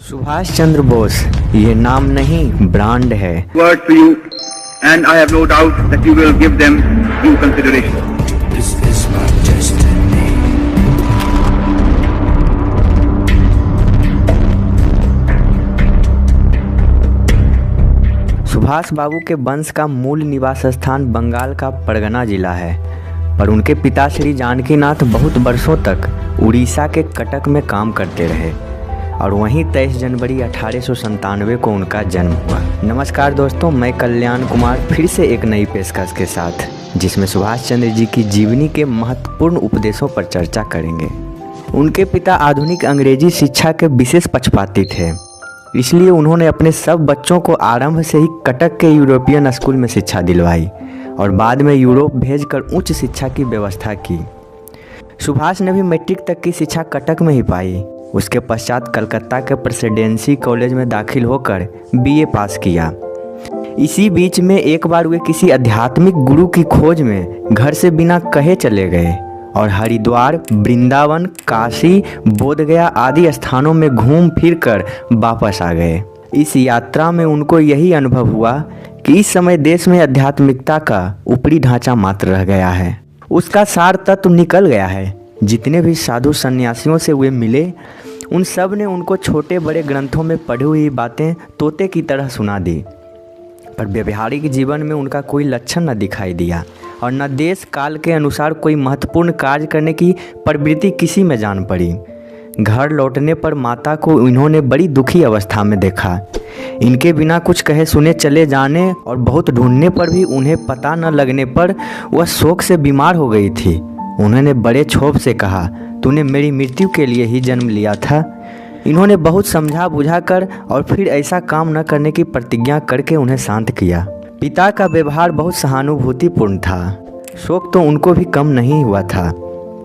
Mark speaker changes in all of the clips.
Speaker 1: सुभाष चंद्र बोस ये नाम नहीं ब्रांड है।
Speaker 2: Words to you, and I have no doubt that you will give them due consideration.
Speaker 3: This is my destiny.
Speaker 1: Subhash बाबू के वंश का मूल निवास स्थान बंगाल का परगना जिला है, पर उनके पिता श्री जानकीनाथ बहुत वर्षों तक उड़ीसा के कटक में काम करते रहे और वहीं 23 जनवरी 1897 को उनका जन्म हुआ। नमस्कार दोस्तों, मैं कल्याण कुमार फिर से एक नई पेशकश के साथ, जिसमें सुभाष चंद्र जी की जीवनी के महत्वपूर्ण उपदेशों पर चर्चा करेंगे। उनके पिता आधुनिक अंग्रेजी शिक्षा के विशेष पक्षपाती थे, इसलिए उन्होंने अपने सब बच्चों को आरंभ से ही कटक के यूरोपियन स्कूल में शिक्षा दिलवाई और बाद में यूरोप भेजकर उच्च शिक्षा की व्यवस्था की। सुभाष ने भी मैट्रिक तक की शिक्षा कटक में ही पाई। उसके पश्चात कलकत्ता के प्रेसिडेंसी कॉलेज में दाखिल होकर बीए पास किया। इसी बीच में एक बार वे किसी आध्यात्मिक गुरु की खोज में घर से बिना कहे चले गए और हरिद्वार, वृंदावन, काशी, बोधगया आदि स्थानों में घूम फिर कर वापस आ गए। इस यात्रा में उनको यही अनुभव हुआ कि इस समय देश में आध्यात्मिकता का ऊपरी ढांचा मात्र रह गया है, उसका सार तत्व निकल गया है। जितने भी साधु सन्यासियों से वे मिले, उन सब ने उनको छोटे बड़े ग्रंथों में पढ़ी हुई बातें तोते की तरह सुना दी, पर व्यवहारिक जीवन में उनका कोई लक्षण न दिखाई दिया और न देश काल के अनुसार कोई महत्वपूर्ण कार्य करने की प्रवृत्ति किसी में जान पड़ी। घर लौटने पर माता को इन्होंने बड़ी दुखी अवस्था में देखा। इनके बिना कुछ कहे सुने चले जाने और बहुत ढूंढने पर भी उन्हें पता न लगने पर वह शोक से बीमार हो गई थी। उन्होंने बड़े क्षोभ से कहा, तूने मेरी मृत्यु के लिए ही जन्म लिया था। इन्होंने बहुत समझा बुझा कर और फिर ऐसा काम न करने की प्रतिज्ञा करके उन्हें शांत किया। पिता का व्यवहार बहुत सहानुभूतिपूर्ण था। शोक तो उनको भी कम नहीं हुआ था,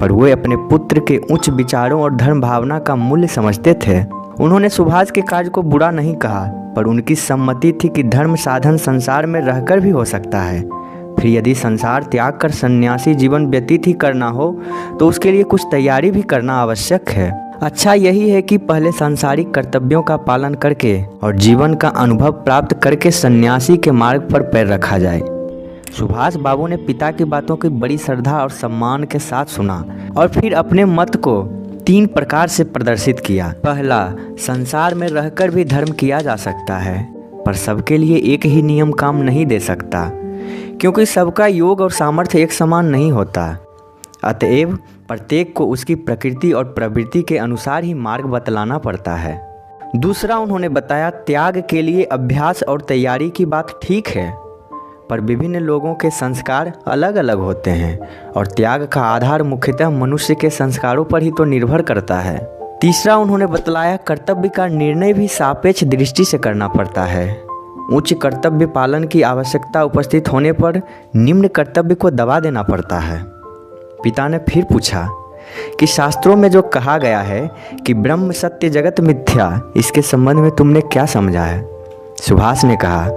Speaker 1: पर वे अपने पुत्र के उच्च विचारों और धर्म भावना का मूल्य समझते थे। उन्होंने सुभाष के कार्य को बुरा नहीं कहा, पर उनकी सम्मति थी कि धर्म साधन संसार में रहकर भी हो सकता है। फिर यदि संसार त्याग कर सन्यासी जीवन व्यतीत ही करना हो तो उसके लिए कुछ तैयारी भी करना आवश्यक है। अच्छा यही है कि पहले सांसारिक कर्तव्यों का पालन करके और जीवन का अनुभव प्राप्त करके सन्यासी के मार्ग पर पैर रखा जाए। सुभाष बाबू ने पिता की बातों की बड़ी श्रद्धा और सम्मान के साथ सुना और फिर अपने मत को 3 प्रकार से प्रदर्शित किया। पहला, संसार में रहकर भी धर्म किया जा सकता है, पर सबके लिए एक ही नियम काम नहीं दे सकता, क्योंकि सबका योग और सामर्थ्य एक समान नहीं होता। अतएव प्रत्येक को उसकी प्रकृति और प्रवृत्ति के अनुसार ही मार्ग बतलाना पड़ता है। दूसरा, उन्होंने बताया त्याग के लिए अभ्यास और तैयारी की बात ठीक है, पर विभिन्न लोगों के संस्कार अलग अलग होते हैं और त्याग का आधार मुख्यतः मनुष्य के संस्कारों पर ही तो निर्भर करता है। तीसरा, उन्होंने बतलाया कर्तव्य का निर्णय भी सापेक्ष दृष्टि से करना पड़ता है। उच्च कर्तव्य पालन की आवश्यकता उपस्थित होने पर निम्न कर्तव्य को दबा देना पड़ता है। पिता ने फिर पूछा कि शास्त्रों में जो कहा गया है कि ब्रह्म सत्य जगत मिथ्या, इसके संबंध में तुमने क्या समझा है? सुभाष ने कहा,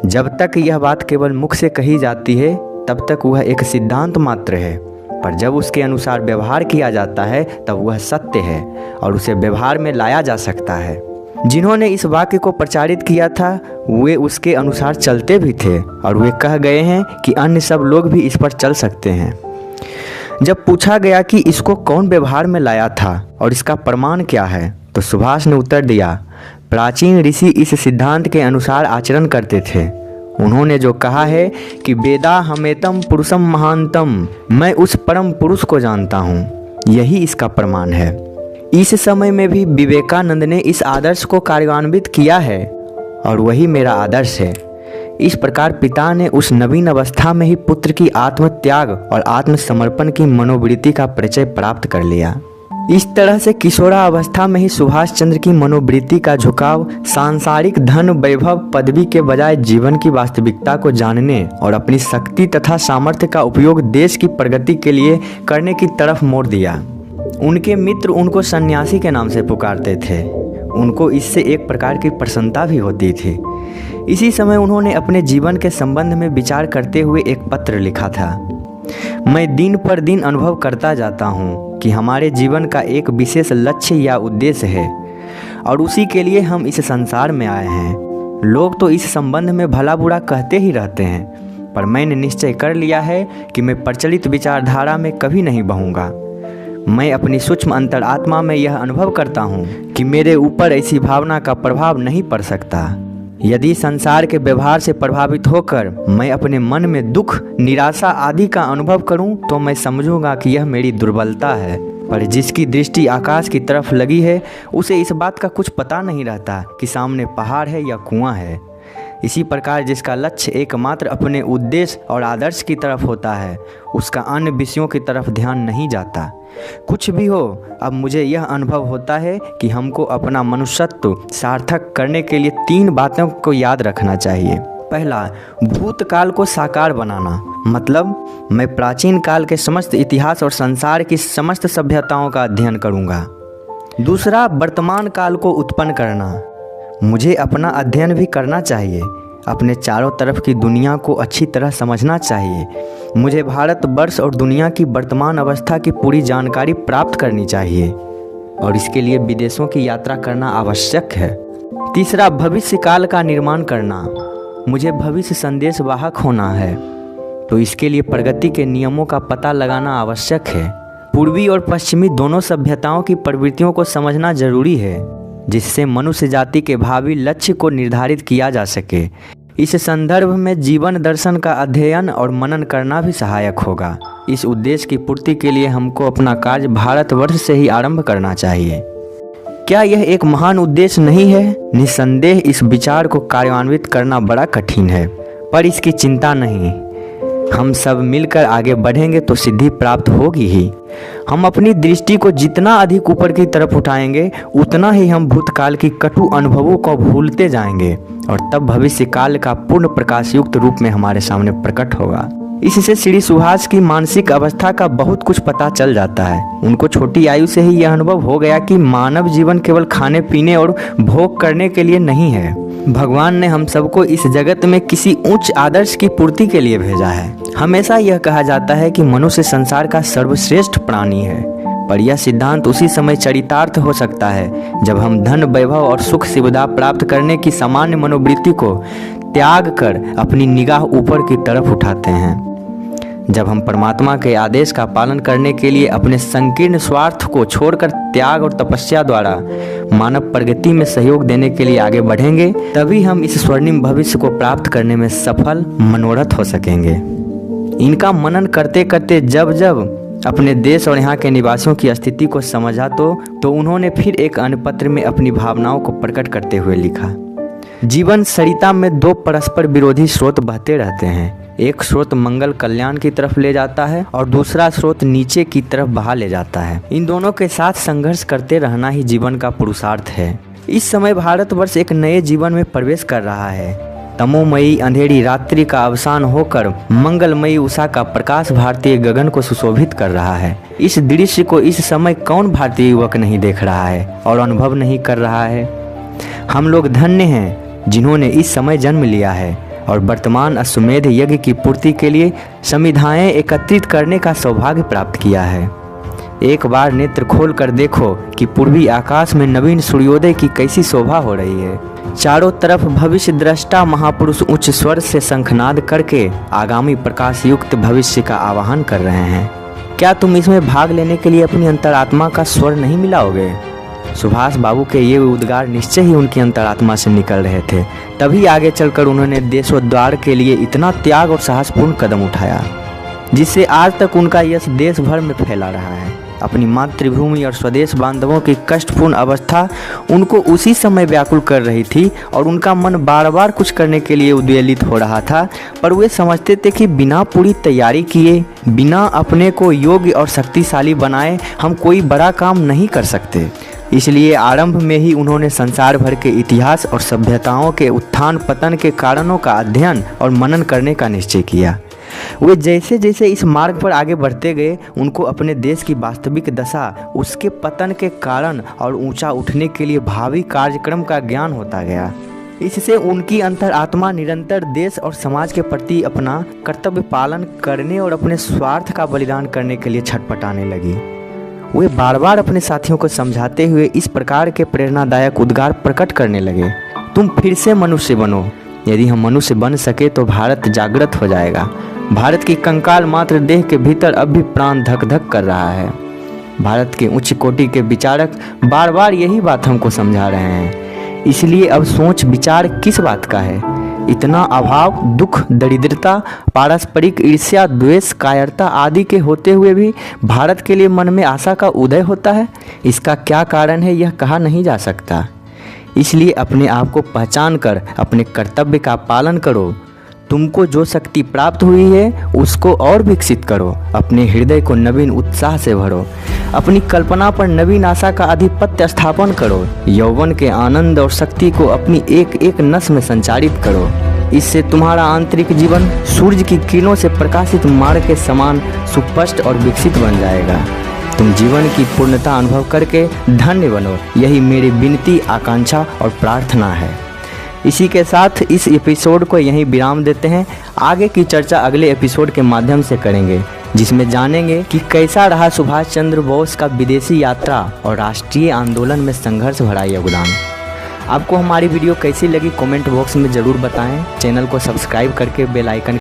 Speaker 1: जब तक यह बात केवल मुख से कही जाती है तब तक वह एक सिद्धांत मात्र है, पर जब उसके अनुसार व्यवहार किया जाता है तब वह सत्य है और उसे व्यवहार में लाया जा सकता है। जिन्होंने इस वाक्य को प्रचारित किया था वे उसके अनुसार चलते भी थे और वे कह गए हैं कि अन्य सब लोग भी इस पर चल सकते हैं। जब पूछा गया कि इसको कौन व्यवहार में लाया था और इसका प्रमाण क्या है, तो सुभाष ने उत्तर दिया, प्राचीन ऋषि इस सिद्धांत के अनुसार आचरण करते थे। उन्होंने जो कहा है कि वेदा हमेतम पुरुषम महानतम, मैं उस परम पुरुष को जानता हूँ, यही इसका प्रमाण है। इस समय में भी विवेकानंद ने इस आदर्श को कार्यान्वित किया है और वही मेरा आदर्श है। इस प्रकार पिता ने उस नवीन अवस्था में ही पुत्र की आत्मत्याग और आत्मसमर्पण की मनोवृत्ति का परिचय प्राप्त कर लिया। इस तरह से किशोरावस्था में ही सुभाष चंद्र की मनोवृत्ति का झुकाव सांसारिक धन, वैभव, पदवी के बजाय जीवन की वास्तविकता को जानने और अपनी शक्ति तथा सामर्थ्य का उपयोग देश की प्रगति के लिए करने की तरफ मोड़ दिया। उनके मित्र उनको सन्यासी के नाम से पुकारते थे। उनको इससे एक प्रकार की प्रसन्नता भी होती थी। इसी समय उन्होंने अपने जीवन के संबंध में विचार करते हुए एक पत्र लिखा था, मैं दिन पर दिन अनुभव करता जाता हूँ कि हमारे जीवन का एक विशेष लक्ष्य या उद्देश्य है और उसी के लिए हम इस संसार में आए हैं। लोग तो इस संबंध में भला बुरा कहते ही रहते हैं, पर मैंने निश्चय कर लिया है कि मैं प्रचलित विचारधारा में कभी नहीं बहूँगा। मैं अपनी सूक्ष्म अंतरात्मा में यह अनुभव करता हूँ कि मेरे ऊपर ऐसी भावना का प्रभाव नहीं पड़ सकता। यदि संसार के व्यवहार से प्रभावित होकर मैं अपने मन में दुख, निराशा आदि का अनुभव करूं, तो मैं समझूंगा कि यह मेरी दुर्बलता है। पर जिसकी दृष्टि आकाश की तरफ लगी है, उसे इस बात का कुछ पता नहीं रहता कि सामने पहाड़ है या कुआं है। इसी प्रकार जिसका लक्ष्य एकमात्र अपने उद्देश्य और आदर्श की तरफ होता है, उसका अन्य विषयों की तरफ ध्यान नहीं जाता। कुछ भी हो, अब मुझे यह अनुभव होता है कि हमको अपना मनुष्यत्व सार्थक करने के लिए 3 बातों को याद रखना चाहिए। पहला, भूतकाल को साकार बनाना, मतलब मैं प्राचीन काल के समस्त इतिहास और संसार की समस्त सभ्यताओं का अध्ययन करूँगा। दूसरा, वर्तमान काल को उत्पन्न करना, मुझे अपना अध्ययन भी करना चाहिए। अपने चारों तरफ की दुनिया को अच्छी तरह समझना चाहिए। मुझे भारतवर्ष और दुनिया की वर्तमान अवस्था की पूरी जानकारी प्राप्त करनी चाहिए और इसके लिए विदेशों की यात्रा करना आवश्यक है। तीसरा, भविष्य काल का निर्माण करना, मुझे भविष्य संदेश वाहक होना है, तो इसके लिए प्रगति के नियमों का पता लगाना आवश्यक है। पूर्वी और पश्चिमी दोनों सभ्यताओं की प्रवृत्तियों को समझना जरूरी है, जिससे मनुष्य जाति के भावी लक्ष्य को निर्धारित किया जा सके। इस संदर्भ में जीवन दर्शन का अध्ययन और मनन करना भी सहायक होगा। इस उद्देश्य की पूर्ति के लिए हमको अपना कार्य भारतवर्ष से ही आरंभ करना चाहिए। क्या यह एक महान उद्देश्य नहीं है? निस्संदेह इस विचार को कार्यान्वित करना बड़ा कठिन है, पर इसकी चिंता नहीं। हम सब मिलकर आगे बढ़ेंगे तो सिद्धि प्राप्त होगी ही। हम अपनी दृष्टि को जितना अधिक ऊपर की तरफ उठाएंगे, उतना ही हम भूतकाल की कटु अनुभवों को भूलते जाएंगे और तब भविष्य काल का पूर्ण प्रकाश युक्त रूप में हमारे सामने प्रकट होगा। इससे श्री सुहास की मानसिक अवस्था का बहुत कुछ पता चल जाता है। उनको छोटी आयु से ही यह अनुभव हो गया कि मानव जीवन केवल खाने पीने और भोग करने के लिए नहीं है। भगवान ने हम सबको इस जगत में किसी उच्च आदर्श की पूर्ति के लिए भेजा है। हमेशा यह कहा जाता है कि मनुष्य संसार का सर्वश्रेष्ठ प्राणी है, पर यह सिद्धांत उसी समय चरितार्थ हो सकता है जब हम धन, वैभव और सुख सुविधा प्राप्त करने की सामान्य मनोवृत्ति को त्याग कर अपनी निगाह ऊपर की तरफ उठाते हैं। जब हम परमात्मा के आदेश का पालन करने के लिए अपने संकीर्ण स्वार्थ को छोड़कर त्याग और तपस्या द्वारा मानव प्रगति में सहयोग देने के लिए आगे बढ़ेंगे, तभी हम इस स्वर्णिम भविष्य को प्राप्त करने में सफल मनोरथ हो सकेंगे। इनका मनन करते करते जब जब अपने देश और यहाँ के निवासियों की स्थिति को समझा तो उन्होंने फिर एक अन्य पत्र में अपनी भावनाओं को प्रकट करते हुए लिखा, जीवन सरिता में 2 परस्पर विरोधी स्रोत बहते रहते हैं। एक स्रोत मंगल कल्याण की तरफ ले जाता है और दूसरा स्रोत नीचे की तरफ बहा ले जाता है। इन दोनों के साथ संघर्ष करते रहना ही जीवन का पुरुषार्थ है। इस समय भारतवर्ष एक नए जीवन में प्रवेश कर रहा है। तमोमयी अंधेरी रात्रि का अवसान होकर मंगलमयी उषा का प्रकाश भारतीय गगन को सुशोभित कर रहा है। इस दृश्य को इस समय कौन भारतीय युवक नहीं देख रहा है और अनुभव नहीं कर रहा है? हम लोग धन्य हैं जिन्होंने इस समय जन्म लिया है और वर्तमान अश्वमेध यज्ञ की पूर्ति के लिए समिधाएं एकत्रित करने का सौभाग्य प्राप्त किया है। एक बार नेत्र खोल कर देखो कि पूर्वी आकाश में नवीन सूर्योदय की कैसी शोभा हो रही है। चारों तरफ भविष्य दृष्टा महापुरुष उच्च स्वर से शंखनाद करके आगामी प्रकाश युक्त भविष्य का आवाहन कर रहे हैं। क्या तुम इसमें भाग लेने के लिए अपनी अंतरात्मा का स्वर नहीं मिलाओगे? सुभाष बाबू के ये उद्गार निश्चय ही उनकी अंतरात्मा से निकल रहे थे। तभी आगे चलकर उन्होंने देशोद्धार के लिए इतना त्याग और साहसपूर्ण कदम उठाया, जिससे आज तक उनका यश देश भर में फैला रहा है। अपनी मातृभूमि और स्वदेश बांधवों की कष्टपूर्ण अवस्था उनको उसी समय व्याकुल कर रही थी और उनका मन बार बार कुछ करने के लिए उद्वेलित हो रहा था, पर वे समझते थे कि बिना पूरी तैयारी किए, बिना अपने को योग्य और शक्तिशाली बनाए हम कोई बड़ा काम नहीं कर सकते। इसलिए आरंभ में ही उन्होंने संसार भर के इतिहास और सभ्यताओं के उत्थान पतन के कारणों का अध्ययन और मनन करने का निश्चय किया। वे जैसे जैसे इस मार्ग पर आगे बढ़ते गए, उनको अपने देश की वास्तविक दशा, उसके पतन के कारण और ऊंचा उठने के लिए भावी कार्यक्रम का ज्ञान होता गया। इससे उनकी अंतरात्मा निरंतर देश और समाज के प्रति अपना कर्तव्य पालन करने और अपने स्वार्थ का बलिदान करने के लिए छटपटाने लगी। वे बार बार अपने साथियों को समझाते हुए इस प्रकार के प्रेरणादायक उद्गार प्रकट करने लगे। तुम फिर से मनुष्य बनो। यदि हम मनुष्य बन सके तो भारत जागृत हो जाएगा। भारत की कंकाल मात्र देह के भीतर अब भी प्राण धक धक कर रहा है। भारत के उच्च कोटि के विचारक बार बार यही बात हमको समझा रहे हैं। इसलिए अब सोच विचार किस बात का है? इतना अभाव, दुख, दरिद्रता, पारस्परिक ईर्ष्या, द्वेष, कायरता आदि के होते हुए भी भारत के लिए मन में आशा का उदय होता है। इसका क्या कारण है यह कहा नहीं जा सकता। इसलिए अपने आप को पहचान कर अपने कर्तव्य का पालन करो। तुमको जो शक्ति प्राप्त हुई है उसको और विकसित करो। अपने हृदय को नवीन उत्साह से भरो। अपनी कल्पना पर नवीन आशा का आधिपत्य स्थापन करो। यौवन के आनंद और शक्ति को अपनी एक एक नस में संचारित करो। इससे तुम्हारा आंतरिक जीवन सूर्य की किरणों से प्रकाशित मार्ग के समान सुस्पष्ट और विकसित बन जाएगा। तुम जीवन की पूर्णता अनुभव करके धन्य बनो। यही मेरी विनती, आकांक्षा और प्रार्थना है। इसी के साथ इस एपिसोड को यहीं विराम देते हैं। आगे की चर्चा अगले एपिसोड के माध्यम से करेंगे, जिसमें जानेंगे कि कैसा रहा सुभाष चंद्र बोस का विदेशी यात्रा और राष्ट्रीय आंदोलन में संघर्ष भरा योगदान। आपको हमारी वीडियो कैसी लगी कमेंट बॉक्स में ज़रूर बताएं। चैनल को सब्सक्राइब करके बेल आइकन